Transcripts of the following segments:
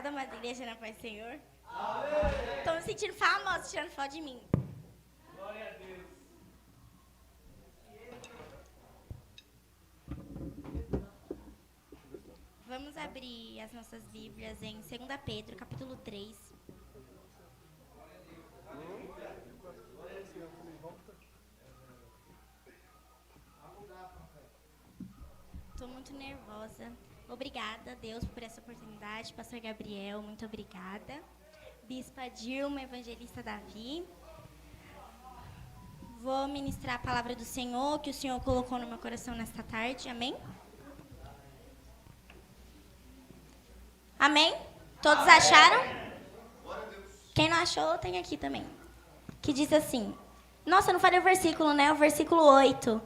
obrigada, amada igreja, na paz do Senhor. Estou me sentindo famosa, tirando foto de mim. Glória a Deus. Vamos abrir as nossas Bíblias em 2 Pedro, capítulo 3. Estou muito nervosa. Obrigada, Deus, por essa oportunidade. Pastor Gabriel, muito obrigada. Bispa Dilma, evangelista Davi. Vou ministrar a palavra do Senhor, que o Senhor colocou no meu coração nesta tarde. Amém? Amém? Todos acharam? Quem não achou, tem aqui também. Que diz assim. Nossa, eu não falei o versículo, né? O versículo 8.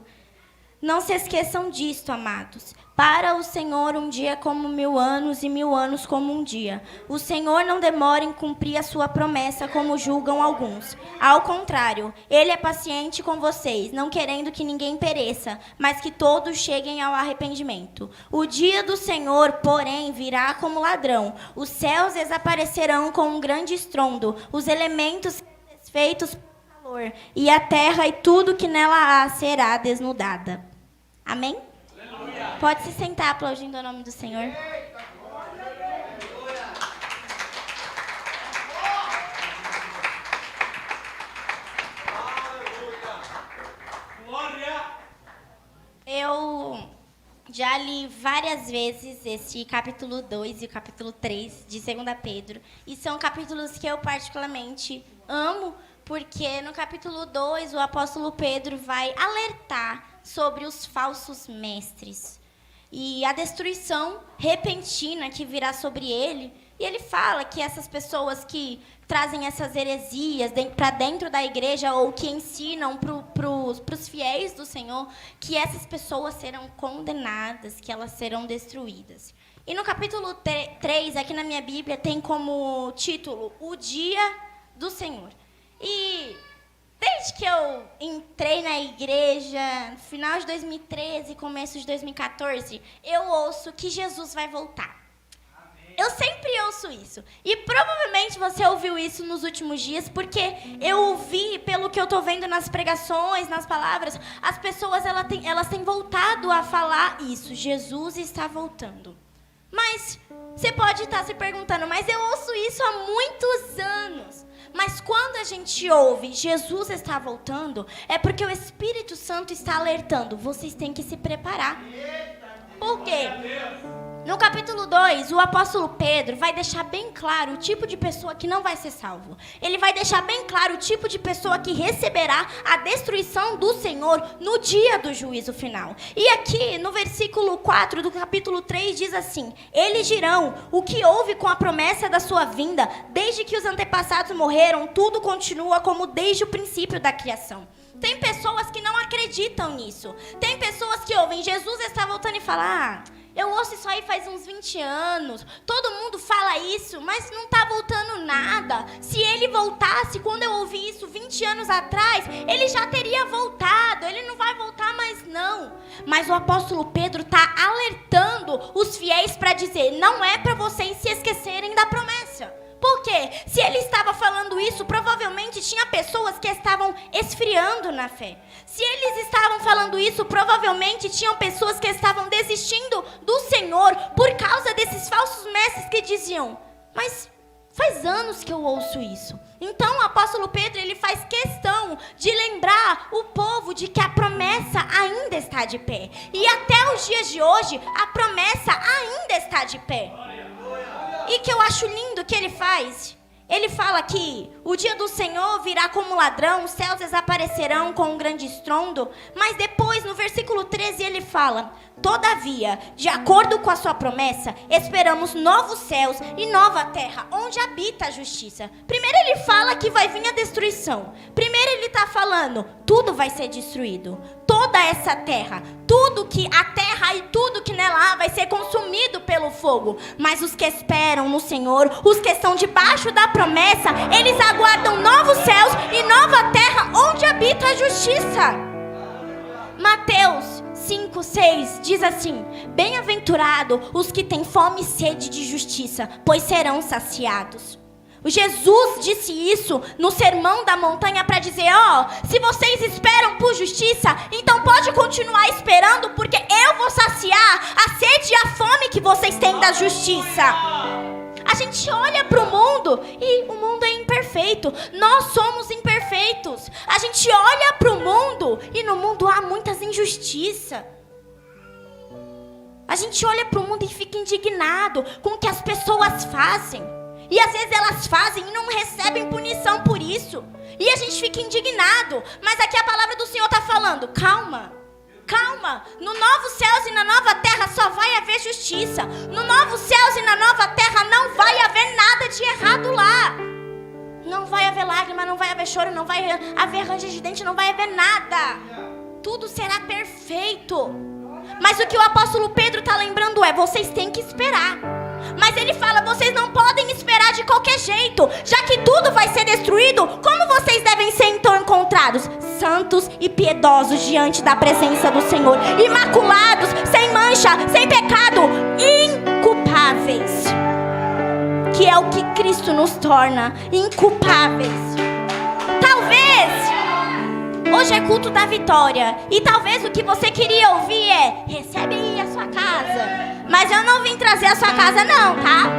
Não se esqueçam disto, amados. Para o Senhor, um dia como 1000 anos e 1000 anos como um dia. O Senhor não demora em cumprir a sua promessa, como julgam alguns. Ao contrário, Ele é paciente com vocês, não querendo que ninguém pereça, mas que todos cheguem ao arrependimento. O dia do Senhor, porém, virá como ladrão. Os céus desaparecerão com um grande estrondo, os elementos serão desfeitos por calor, e a terra e tudo que nela há será desnudada. Amém? Aleluia. Pode se sentar aplaudindo o nome do Senhor. Eu já li várias vezes esse capítulo 2 e o capítulo 3 de 2 Pedro. E são capítulos que eu particularmente amo, porque no capítulo 2 o apóstolo Pedro vai alertar sobre os falsos mestres e a destruição repentina que virá sobre ele. E ele fala que essas pessoas que trazem essas heresias para dentro da igreja ou que ensinam para os fiéis do Senhor, que essas pessoas serão condenadas, que elas serão destruídas. E no capítulo 3, aqui na minha Bíblia, tem como título O Dia do Senhor. E desde que eu entrei na igreja, no final de 2013, começo de 2014, eu ouço que Jesus vai voltar. Amém. Eu sempre ouço isso. E provavelmente você ouviu isso nos últimos dias, porque eu ouvi, pelo que eu estou vendo nas pregações, nas palavras, as pessoas elas têm voltado a falar isso. Jesus está voltando. Mas você pode estar se perguntando, mas eu ouço isso há muitos anos. Mas quando a gente ouve Jesus está voltando, é porque o Espírito Santo está alertando. Vocês têm que se preparar. Por quê? No capítulo 2, o apóstolo Pedro vai deixar bem claro o tipo de pessoa que não vai ser salvo. Ele vai deixar bem claro o tipo de pessoa que receberá a destruição do Senhor no dia do juízo final. E aqui, no versículo 4 do capítulo 3, diz assim: Eles dirão, o que houve com a promessa da sua vinda? Desde que os antepassados morreram, tudo continua como desde o princípio da criação. Tem pessoas que não acreditam nisso. Tem pessoas que ouvem Jesus está voltando e falam: eu ouço isso aí faz uns 20 anos, todo mundo fala isso, mas não está voltando nada. Se ele voltasse, quando eu ouvi isso 20 anos atrás, ele já teria voltado, ele não vai voltar mais não. Mas o apóstolo Pedro está alertando os fiéis para dizer, não é para vocês se esquecerem da promessa. Por quê? Se ele estava falando isso, provavelmente tinha pessoas que estavam esfriando na fé. Se eles estavam falando isso, provavelmente tinham pessoas que estavam desistindo do Senhor por causa desses falsos mestres que diziam, mas faz anos que eu ouço isso. Então o apóstolo Pedro ele faz questão de lembrar o povo de que a promessa ainda está de pé. E até os dias de hoje, a promessa ainda está de pé. E que eu acho lindo que ele faz, ele fala que o dia do Senhor virá como ladrão, os céus desaparecerão com um grande estrondo, mas depois no versículo 13 ele fala, todavia, de acordo com a sua promessa, esperamos novos céus e nova terra, onde habita a justiça. Primeiro ele fala que vai vir a destruição, primeiro ele está falando, tudo vai ser destruído, toda essa terra, tudo que a terra e tudo que nela há vai ser consumido pelo fogo, mas os que esperam no Senhor, os que estão debaixo da promessa, eles aguardam novos céus e nova terra onde habita a justiça. Mateus 5:6 diz assim: bem-aventurado os que têm fome e sede de justiça, pois serão saciados. O Jesus disse isso no Sermão da Montanha para dizer: se vocês esperam por justiça, então pode continuar esperando, porque eu vou saciar a sede e a fome que vocês têm da justiça. A gente olha para o mundo e o mundo é imperfeito. Nós somos imperfeitos. A gente olha para o mundo e no mundo há muitas injustiças. A gente olha para o mundo e fica indignado com o que as pessoas fazem. E às vezes elas fazem e não recebem punição por isso. E a gente fica indignado. Mas aqui a palavra do Senhor está falando: calma. Calma, no novo céus e na nova terra só vai haver justiça. No novo céus e na nova terra não vai haver nada de errado lá. Não vai haver lágrima, não vai haver choro, não vai haver ranger de dente, não vai haver nada. Tudo será perfeito. Mas o que o apóstolo Pedro está lembrando é: vocês têm que esperar. Mas ele fala: vocês não podem esperar de qualquer jeito. Já que tudo vai ser destruído, como vocês devem ser então encontrados? Santos e piedosos diante da presença do Senhor, imaculados, sem mancha, sem pecado, inculpáveis. Que é o que Cristo nos torna, inculpáveis. Talvez hoje é culto da vitória, e talvez o que você queria ouvir é: recebe aí a sua casa. Mas eu não vim trazer a sua casa não, tá?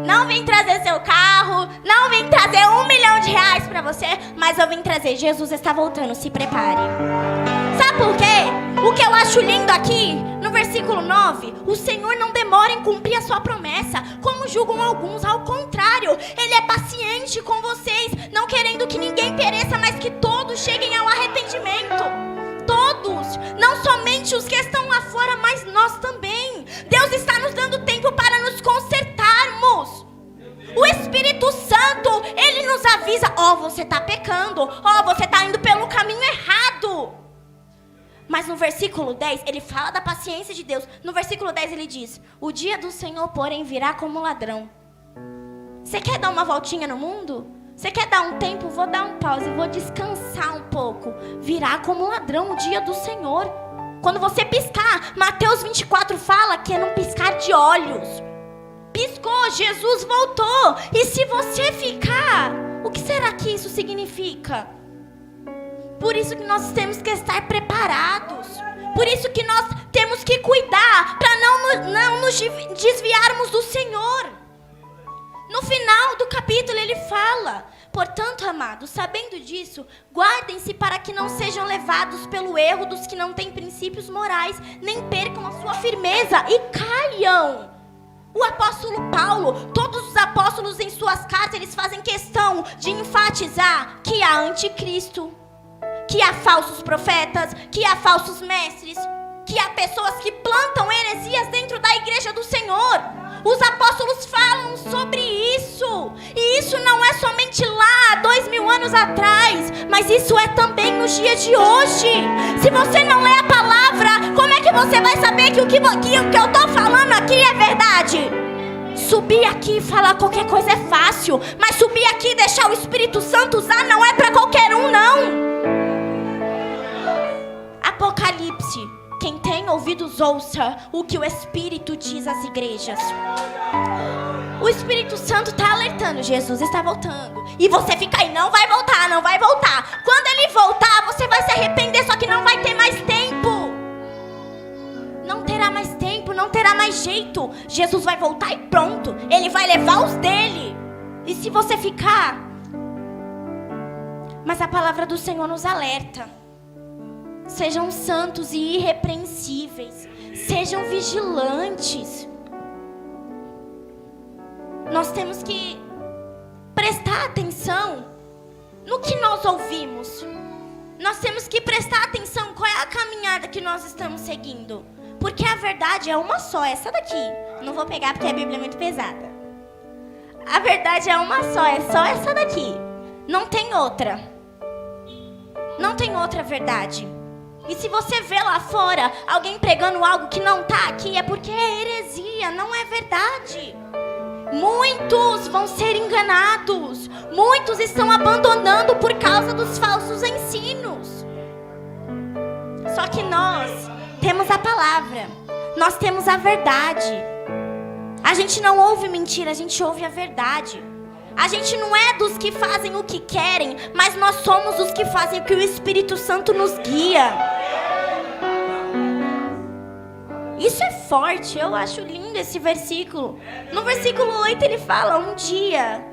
Não vim trazer seu carro, não vim trazer R$1 milhão para você, mas eu vim trazer: Jesus está voltando, se prepare. Sabe por quê? O que eu acho lindo aqui, no versículo 9, o Senhor não demora em cumprir a sua promessa, como julgam alguns. Ao contrário, Ele é paciente com vocês, não querendo que ninguém pereça, mas que todos cheguem ao arrependimento. Todos, não somente os que estão lá fora, mas nós também. Deus está nos dando tempo para nos consertarmos. O Espírito Santo, Ele nos avisa: você está pecando, você está indo pelo caminho errado. Mas no versículo 10, ele fala da paciência de Deus. No versículo 10 ele diz: o dia do Senhor, porém, virá como ladrão. Você quer dar uma voltinha no mundo? Você quer dar um tempo? Vou dar um pause, vou descansar um pouco. Virá como ladrão o dia do Senhor. Quando você piscar, Mateus 24 fala que é num piscar de olhos. Piscou, Jesus voltou. E se você ficar, o que será que isso significa? Por isso que nós temos que estar preparados. Por isso que nós temos que cuidar para não nos desviarmos do Senhor. No final do capítulo ele fala: portanto, amados, sabendo disso, guardem-se para que não sejam levados pelo erro dos que não têm princípios morais, nem percam a sua firmeza e caiam. O apóstolo Paulo, todos os apóstolos em suas cartas, eles fazem questão de enfatizar que há anticristo, que há falsos profetas, que há falsos mestres, que há pessoas que plantam heresias dentro da igreja do Senhor. Os apóstolos falam sobre isso. E isso não é somente lá, 2000 anos atrás, mas isso é também nos dias de hoje. Se você não lê a palavra, como é que você vai saber que o que eu estou falando aqui é verdade? Subir aqui e falar qualquer coisa é fácil, mas subir aqui e deixar o Espírito Santo usar não é para qualquer um, não. Apocalipse: quem tem ouvidos ouça o que o Espírito diz às igrejas. O Espírito Santo está alertando: Jesus está voltando. E você fica aí: não vai voltar, não vai voltar. Quando ele voltar, você vai se arrepender, só que não vai ter mais tempo. Não terá mais tempo, não terá mais jeito. Jesus vai voltar e pronto. Ele vai levar os dele. E se você ficar... Mas a palavra do Senhor nos alerta: sejam santos e irrepreensíveis. Sejam vigilantes. Nós temos que prestar atenção no que nós ouvimos. Nós temos que prestar atenção qual é a caminhada que nós estamos seguindo. Porque a verdade é uma só, essa daqui. Não vou pegar porque a Bíblia é muito pesada. A verdade é uma só, é só essa daqui. Não tem outra. Não tem outra verdade. E se você vê lá fora alguém pregando algo que não está aqui, é porque é heresia, não é verdade. Muitos vão ser enganados. Muitos estão abandonando por causa dos falsos ensinos. Só que nós temos a palavra, nós temos a verdade. A gente não ouve mentira, a gente ouve a verdade. A gente não é dos que fazem o que querem, mas nós somos os que fazem o que o Espírito Santo nos guia. Isso é forte, eu acho lindo esse versículo. No versículo 8 ele fala: um dia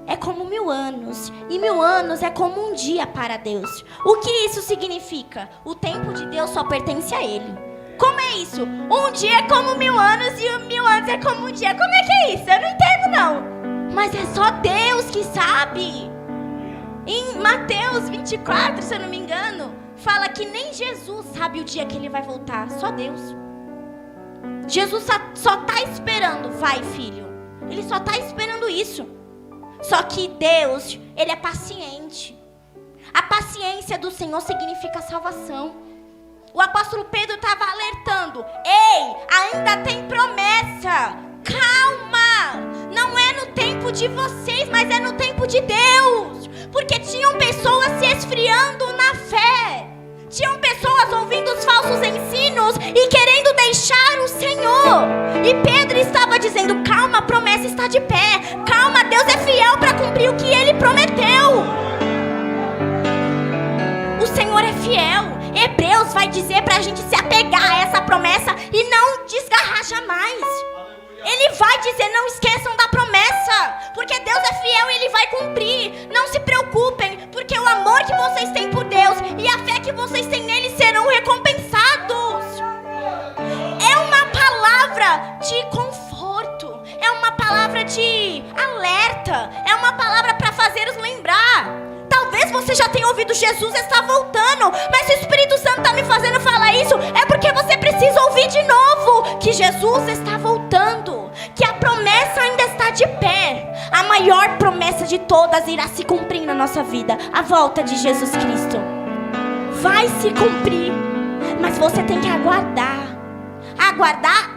é como 1000 anos, e 1000 anos é como um dia para Deus. O que isso significa? O tempo de Deus só pertence a Ele. Como é isso? Um dia é como 1000 anos e 1000 anos é como um dia. Como é que é isso? Eu não entendo não. Mas é só Deus que sabe. Em Mateus 24, se eu não me engano, fala que nem Jesus sabe o dia que Ele vai voltar. Só Deus. Jesus só está esperando. Vai, filho. Ele só está esperando isso. Só que Deus, Ele é paciente. A paciência do Senhor significa salvação. O apóstolo Pedro estava alertando: ei, ainda tem promessa. Calma. Não é no tempo de vocês, mas é no tempo de Deus. Porque tinham pessoas se esfriando na fé. Tinham pessoas ouvindo os falsos ensinos e querendo deixar o Senhor. E Pedro estava dizendo: calma, a promessa está de pé. Calma, Deus é fiel para cumprir o que Ele prometeu. O Senhor é fiel. Hebreus vai dizer para a gente se apegar a essa promessa e não desgarrar jamais. Ele vai dizer: não esqueçam da promessa, porque Deus é fiel e Ele vai cumprir. Não se preocupem, porque o amor que vocês têm por Deus e a fé que vocês têm nele serão recompensados. É uma palavra de conforto, é uma palavra de alerta, é uma palavra para fazer-os lembrar. Talvez você já tenha ouvido: Jesus está voltando, mas se o Espírito Santo está me fazendo falar isso, é porque você precisa ouvir de novo que Jesus está voltando, que a promessa ainda está de pé. A maior promessa de todas irá se cumprir na nossa vida: a volta de Jesus Cristo. Vai se cumprir, mas você tem que aguardar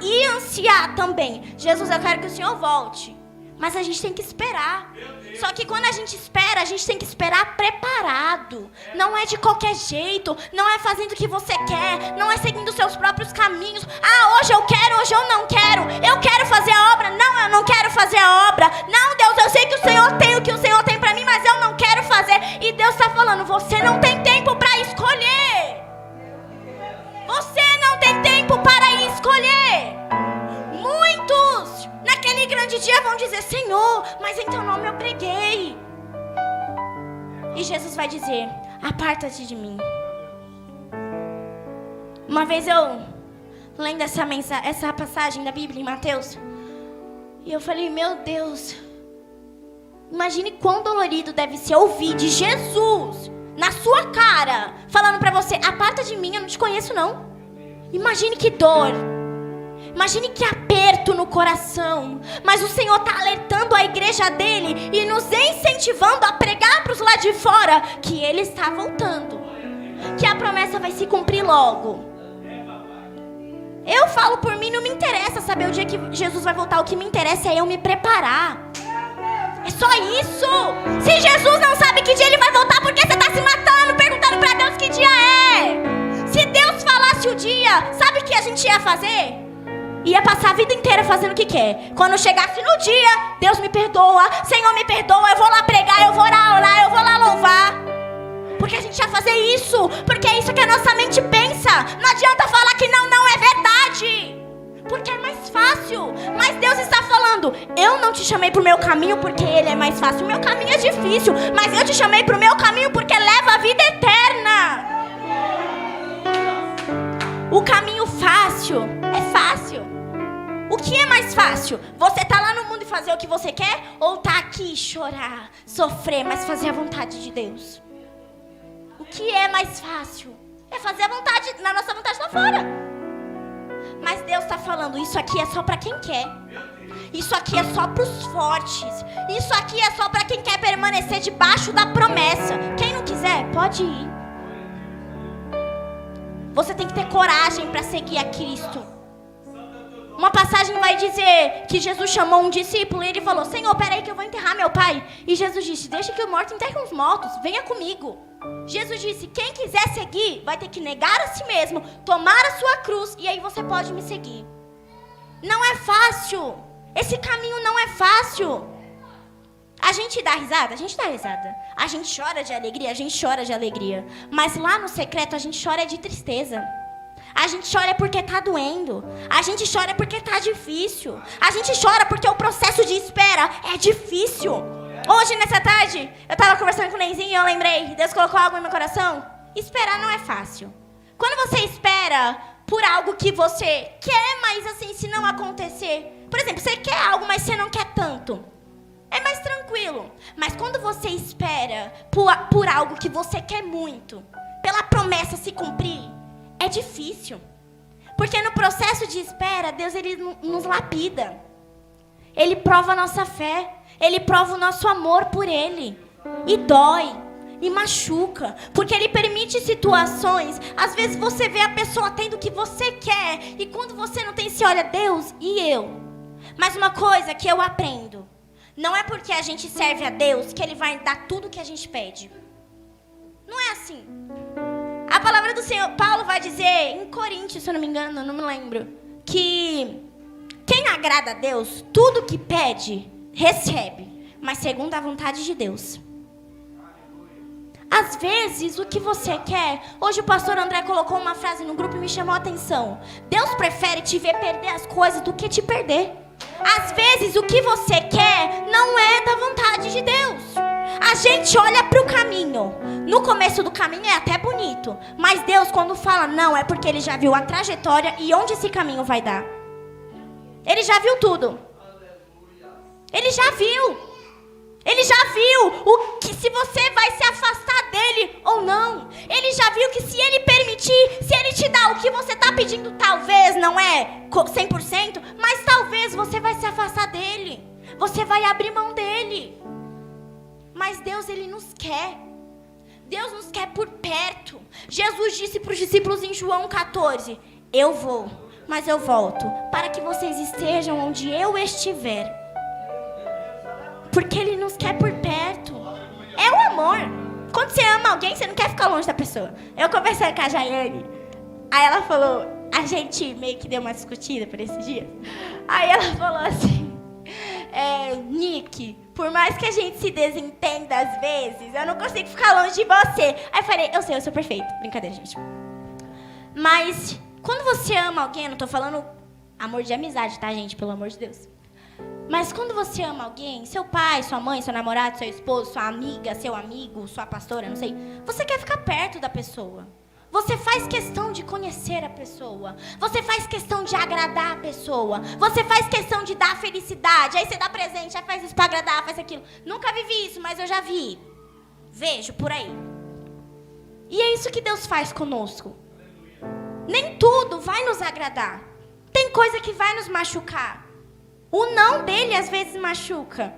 e ansiar também. Jesus, eu quero que o Senhor volte, mas a gente tem que esperar. Só que quando a gente espera, a gente tem que esperar preparado. Não é de qualquer jeito, não é fazendo o que você quer, não é seguindo os seus próprios caminhos. Ah, hoje eu quero, hoje eu não quero. Eu quero fazer a obra, não, eu não quero fazer a obra. Não, Deus, eu sei que o Senhor tem o que o Senhor tem pra mim, mas eu não quero fazer. E Deus está falando: você não tem tempo para escolher. Você não tem tempo para escolher. Muitos naquele grande dia vão dizer: Senhor, mas em teu nome eu preguei. E Jesus vai dizer: aparta-te de mim. Uma vez eu lendo essa passagem da Bíblia em Mateus, e eu falei: meu Deus, imagine quão dolorido deve ser ouvir de Jesus na sua cara, falando pra você: aparta de mim, eu não te conheço não. Imagine que dor. Imagine que aperto no coração. Mas o Senhor está alertando a igreja dele e nos incentivando a pregar para os lá de fora que Ele está voltando, que a promessa vai se cumprir logo. Eu falo por mim, não me interessa saber o dia que Jesus vai voltar. O que me interessa é eu me preparar. É só isso. Se Jesus não sabe que dia Ele vai voltar, por que você está se matando perguntando para Deus que dia é? Se Deus falasse o dia, sabe o que a gente ia fazer? Ia passar a vida inteira fazendo o que quer. Quando chegasse no dia: Deus me perdoa, Senhor me perdoa, eu vou lá pregar, eu vou lá orar, eu vou lá louvar. Porque a gente ia fazer isso, porque é isso que a nossa mente pensa. Não adianta falar que não é verdade, porque é mais fácil. Mas Deus está falando: eu não te chamei pro meu caminho porque ele é mais fácil. O meu caminho é difícil, mas eu te chamei pro meu caminho porque leva a vida eterna. O caminho fácil é fácil. O que é mais fácil? Você tá lá no mundo e fazer o que você quer? Ou tá aqui e chorar, sofrer, mas fazer a vontade de Deus? O que é mais fácil? É fazer a vontade, na nossa vontade lá fora. Mas Deus tá falando: isso aqui é só pra quem quer. Isso aqui é só pros fortes. Isso aqui é só pra quem quer permanecer debaixo da promessa. Quem não quiser, pode ir. Você tem que ter coragem pra seguir a Cristo. Uma passagem vai dizer que Jesus chamou um discípulo e ele falou: Senhor, peraí que eu vou enterrar meu pai. E Jesus disse: deixa que o morto enterre os mortos, venha comigo. Jesus disse: quem quiser seguir vai ter que negar a si mesmo, tomar a sua cruz, e aí você pode me seguir. Não é fácil. Esse caminho não é fácil. A gente dá risada? A gente dá risada. A gente chora de alegria? A gente chora de alegria. Mas lá no secreto a gente chora de tristeza. A gente chora porque tá doendo. A gente chora porque tá difícil. A gente chora porque o processo de espera é difícil. Hoje, nessa tarde, eu tava conversando com o Neizinho e eu lembrei, Deus colocou algo no meu coração. Esperar não é fácil. Quando você espera por algo que você quer, mas assim, se não acontecer... Por exemplo, você quer algo, mas você não quer tanto. É mais tranquilo. Mas quando você espera por algo que você quer muito, pela promessa se cumprir, é difícil. Porque no processo de espera, Deus ele nos lapida. Ele prova a nossa fé. Ele prova o nosso amor por Ele. E dói. E machuca. Porque Ele permite situações. Às vezes você vê a pessoa tendo o que você quer. E quando você não tem, você olha, Deus e eu. Mas uma coisa que eu aprendo. Não é porque a gente serve a Deus que Ele vai dar tudo o que a gente pede. Não é assim. A palavra do Senhor, Paulo vai dizer, em Coríntios, se eu não me engano, não me lembro, que quem agrada a Deus, tudo que pede, recebe, mas segundo a vontade de Deus. Às vezes, o que você quer... Hoje o pastor André colocou uma frase no grupo e me chamou a atenção. Deus prefere te ver perder as coisas do que te perder. Às vezes, o que você quer não é da vontade de Deus. A gente olha para o caminho. No começo do caminho é até bonito. Mas Deus, quando fala não, é porque Ele já viu a trajetória e onde esse caminho vai dar. Ele já viu tudo. Ele já viu. Ele já viu o que, se você vai se afastar dele ou não. Ele já viu que se Ele permitir, se Ele te dá o que você está pedindo, talvez não é 100%, mas talvez você vai se afastar dele. Você vai abrir mão dele. Mas Deus, Ele nos quer. Deus nos quer por perto. Jesus disse para os discípulos em João 14, eu vou, mas eu volto, para que vocês estejam onde eu estiver. Porque Ele nos quer por perto. É o amor. Quando você ama alguém, você não quer ficar longe da pessoa. Eu conversei com a Jaiane. Aí ela falou... A gente meio que deu uma discutida por esses dias. Aí ela falou assim... Nick, por mais que a gente se desentenda às vezes, eu não consigo ficar longe de você. Aí eu falei, eu sou perfeito. Brincadeira, gente. Mas quando você ama alguém, eu não tô falando amor de amizade, tá, gente? Pelo amor de Deus. Mas quando você ama alguém, seu pai, sua mãe, seu namorado, seu esposo, sua amiga, seu amigo, sua pastora, não sei, você quer ficar perto da pessoa. Você faz questão de conhecer a pessoa. Você faz questão de agradar a pessoa. Você faz questão de dar felicidade. Aí você dá presente, aí faz isso para agradar, faz aquilo. Nunca vivi isso, mas eu já vi. Vejo por aí. E é isso que Deus faz conosco. Nem tudo vai nos agradar. Tem coisa que vai nos machucar. O não dele às vezes machuca.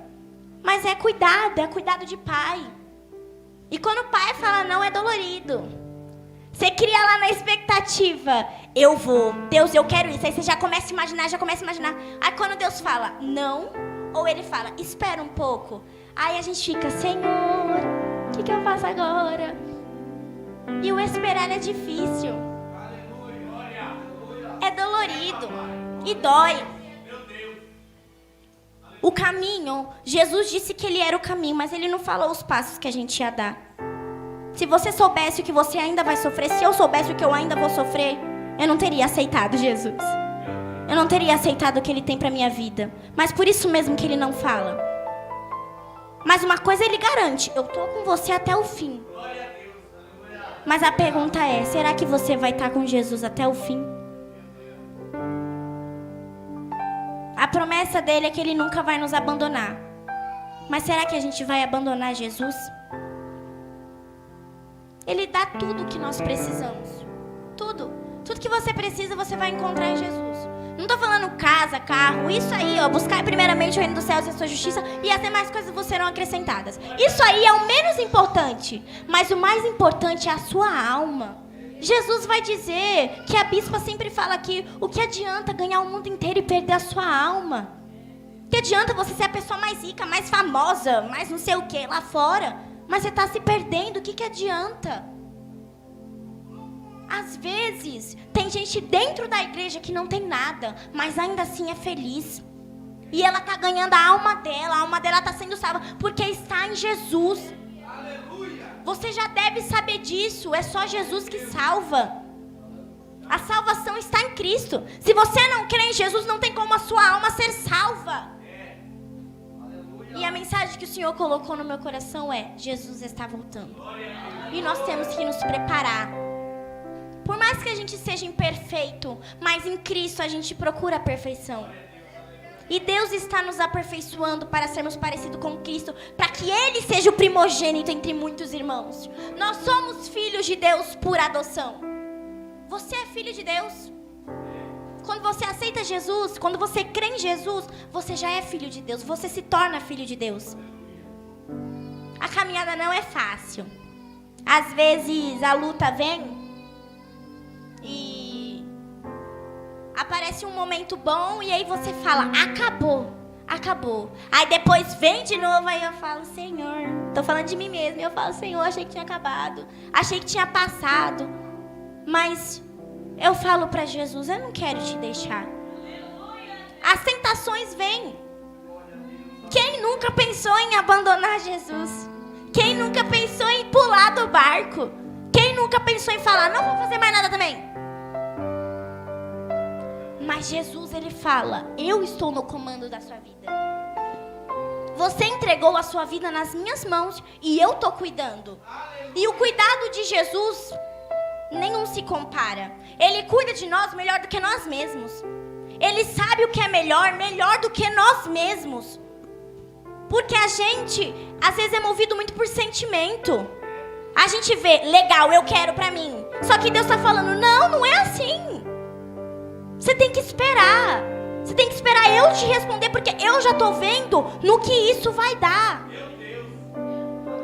Mas é cuidado de pai. E quando o pai fala não, é dolorido. Você cria lá na expectativa. Eu vou. Deus, eu quero isso. Aí você já começa a imaginar. Aí quando Deus fala não, ou Ele fala, espera um pouco. Aí a gente fica, Senhor, o que eu faço agora? E o esperar é difícil. É dolorido. E dói. O caminho, Jesus disse que Ele era o caminho, mas Ele não falou os passos que a gente ia dar. Se você soubesse o que você ainda vai sofrer, se eu soubesse o que eu ainda vou sofrer, eu não teria aceitado Jesus. Eu não teria aceitado o que Ele tem para minha vida. Mas por isso mesmo que Ele não fala. Mas uma coisa Ele garante, eu tô com você até o fim. Mas a pergunta é, será que você vai estar com Jesus até o fim? A promessa dele é que Ele nunca vai nos abandonar. Mas será que a gente vai abandonar Jesus? Ele dá tudo o que nós precisamos. Tudo. Tudo que você precisa, você vai encontrar em Jesus. Não estou falando casa, carro, isso aí, ó. Buscar primeiramente o reino dos céus e a sua justiça, e as demais coisas vos serão acrescentadas. Isso aí é o menos importante. Mas o mais importante é a sua alma. Jesus vai dizer que a bispa sempre fala aqui, o que adianta ganhar o mundo inteiro e perder a sua alma? O que adianta você ser a pessoa mais rica, mais famosa, mais não sei o que lá fora, mas você está se perdendo, o que adianta? Às vezes, tem gente dentro da igreja que não tem nada, mas ainda assim é feliz. E ela está ganhando a alma dela está sendo salva, porque está em Jesus. Você já deve saber disso, é só Jesus que salva. A salvação está em Cristo. Se você não crê em Jesus, não tem como a sua alma ser salva. E a mensagem que o Senhor colocou no meu coração é: Jesus está voltando. E nós temos que nos preparar. Por mais que a gente seja imperfeito, mas em Cristo a gente procura a perfeição. E Deus está nos aperfeiçoando para sermos parecidos com Cristo, para que Ele seja o primogênito entre muitos irmãos. Nós somos filhos de Deus por adoção. Você é filho de Deus. Quando você aceita Jesus, quando você crê em Jesus, você já é filho de Deus, você se torna filho de Deus. A caminhada não é fácil. Às vezes a luta vem e aparece um momento bom e aí você fala, acabou. Aí depois vem de novo, aí eu falo, Senhor, tô falando de mim mesma, eu falo, Senhor, achei que tinha acabado, achei que tinha passado, mas eu falo para Jesus, eu não quero te deixar. As tentações vêm. Quem nunca pensou em abandonar Jesus? Quem nunca pensou em pular do barco? Quem nunca pensou em falar, não vou fazer mais nada também? Mas Jesus, Ele fala, eu estou no comando da sua vida. Você entregou a sua vida nas minhas mãos e eu estou cuidando. E o cuidado de Jesus, nenhum se compara. Ele cuida de nós melhor do que nós mesmos. Ele sabe o que é melhor do que nós mesmos. Porque a gente, às vezes, é movido muito por sentimento. A gente vê, legal, eu quero pra mim. Só que Deus está falando, não é assim. Você tem que esperar. Você tem que esperar eu te responder, porque eu já estou vendo no que isso vai dar.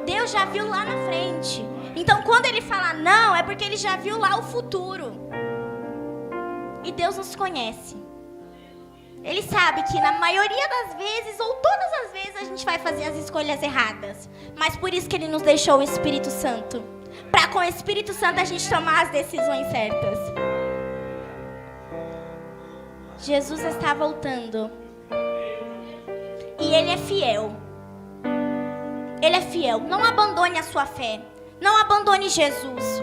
Deus já viu lá na frente. Então, quando Ele fala não, é porque Ele já viu lá o futuro. E Deus nos conhece. Ele sabe que na maioria das vezes, ou todas as vezes, a gente vai fazer as escolhas erradas. Mas por isso que Ele nos deixou o Espírito Santo. Para com o Espírito Santo a gente tomar as decisões certas. Jesus está voltando. E Ele é fiel. Ele é fiel. Não abandone a sua fé. Não abandone Jesus.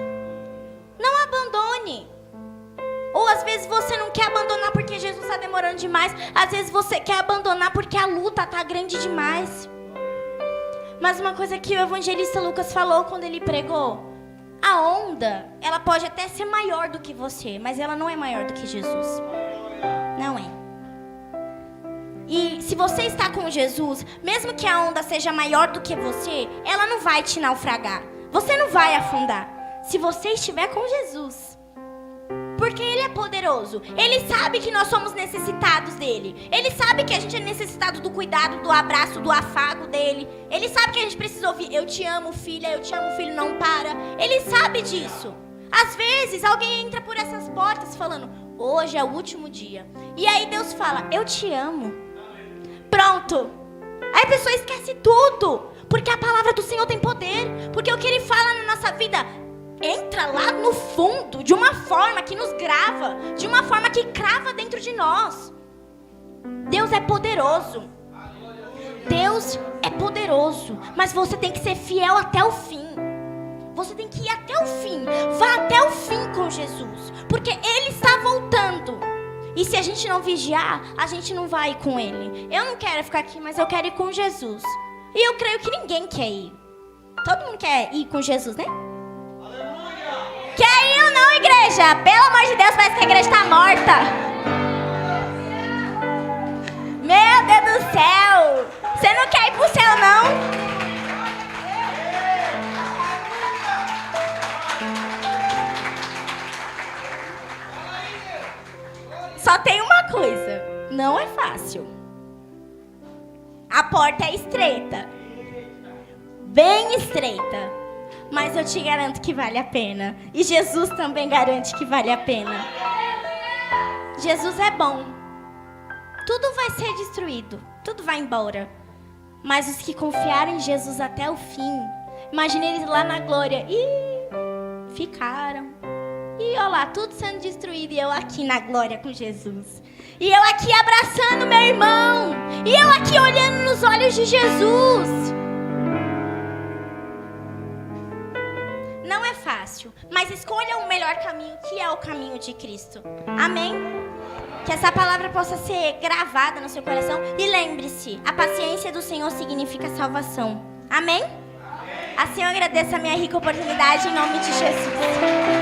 Não abandone. Ou às vezes você não quer abandonar porque Jesus está demorando demais. Às vezes você quer abandonar porque a luta está grande demais. Mas uma coisa que o evangelista Lucas falou quando ele pregou: a onda, ela pode até ser maior do que você, mas ela não é maior do que Jesus. Não é. E se você está com Jesus, mesmo que a onda seja maior do que você, ela não vai te naufragar. Você não vai afundar. Se você estiver com Jesus. Porque Ele é poderoso. Ele sabe que nós somos necessitados dEle. Ele sabe que a gente é necessitado do cuidado, do abraço, do afago dEle. Ele sabe que a gente precisa ouvir, eu te amo, filha, eu te amo, filho, não para. Ele sabe disso. Às vezes, alguém entra por essas portas falando, hoje é o último dia. E aí Deus fala, eu te amo. Pronto. Aí a pessoa esquece tudo. Porque a palavra do Senhor tem poder. Porque o que Ele fala na nossa vida entra lá no fundo de uma forma que nos grava. De uma forma que crava dentro de nós. Deus é poderoso. Deus é poderoso. Mas você tem que ser fiel até o fim. Você tem que ir até o fim. Vá até o fim com Jesus. Porque Ele está voltando. E se a gente não vigiar, a gente não vai com Ele. Eu não quero ficar aqui, mas eu quero ir com Jesus. E eu creio que ninguém quer ir. Todo mundo quer ir com Jesus, né? Aleluia! Quer ir ou não, igreja? Pelo amor de Deus, parece que a igreja está morta. Meu Deus do céu! Você não quer ir pro céu, não? Só tem uma coisa, não é fácil. A porta é estreita, bem estreita. mas eu te garanto que vale a pena. E Jesus também garante que vale a pena. Jesus é bom. Tudo vai ser destruído, tudo vai embora. Mas os que confiaram em Jesus até o fim, imagine eles lá na glória. E ficaram. E olha lá, tudo sendo destruído e eu aqui na glória com Jesus. E eu aqui abraçando meu irmão. E eu aqui olhando nos olhos de Jesus. Não é fácil, mas escolha o melhor caminho, que é o caminho de Cristo. Amém? Que essa palavra possa ser gravada no seu coração. E lembre-se, a paciência do Senhor significa salvação. Amém? Assim eu agradeço a minha rica oportunidade em nome de Jesus.